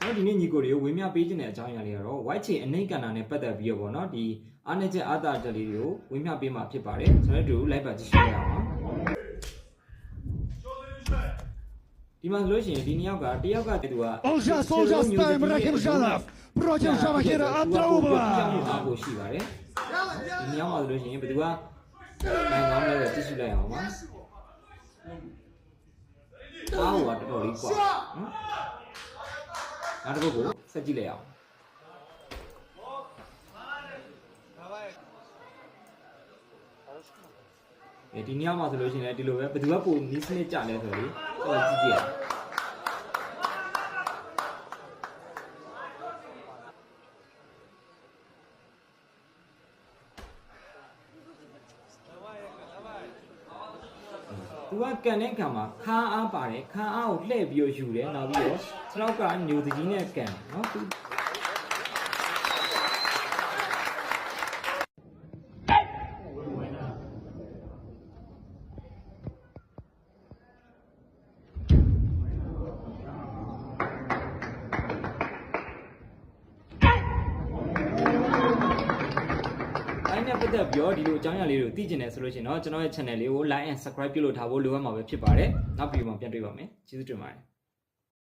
နော်ဒီနေ့ညီကိုတွေကိုဝင်းမြပေးခြင်းတဲ့အကြောင်းအရာလေးကတော့ white ချေအနှိမ့်ကန်တာနဲ့ပတ်သက်ပြီးတော့ဗောနော်ဒီအားနည်းချက်အားသာချက်လေးတွေကိုဝင်းမြပေးမှာဖြစ်ပါတယ်ကျွန်တော်တို့လိုက်ပါကြည့်ရှုရအောင်ပါဒီမှာဆိုလို့ရှိရင်ဒီနှစ်ယောက်ကတယောက်ကသူက Олжас ставим Рахимжанов против Жамахира Андраубова ကိုရှိပါတယ်ဒီနှစ်ယောက်မှာဆိုလို့ရှိရင်ဘယ်သူကနိုင်ကောင်းလဲကြည့်ရှုလိုက်အောင်ပါအားဟိုကတော်တော်လေးကွာနောက်တစ်ခုကိုဆက်ကြည့်လိုက်အောင်ဒီညမှာဆိုလို့ရှိရင်ဒီလိုပဲဘယ်သူကပုံနီးစနစ်ကြလဲဆိုတော့ကျွန်တော်ကြည့်ကြည့်သူကကန်တဲ့ခံမှာခါအားပါတယ်ခါအားကိုလှည့်ပြီးယူတယ်နောက်ပြီးတော့ခြေထောက်ကညိုတကြီးနဲ့ကန်နော်သူပတ်သက်ပြီးတော့ဒီလိုအကြောင်းအရာလေးတွေကိုသိကျင်တယ်ဆိုလို့ရှိရင်တော့ကျွန်တော်ရဲ့ channel လေးကို like and subscribe ပြုလုပ်ထားဖို့လိုအပ်မှာပဲဖြစ်ပါတယ်နောက်ဗီဒီယိုမှာပြန်တွေ့ပါမယ်ကျေးဇူးတင်ပါတယ်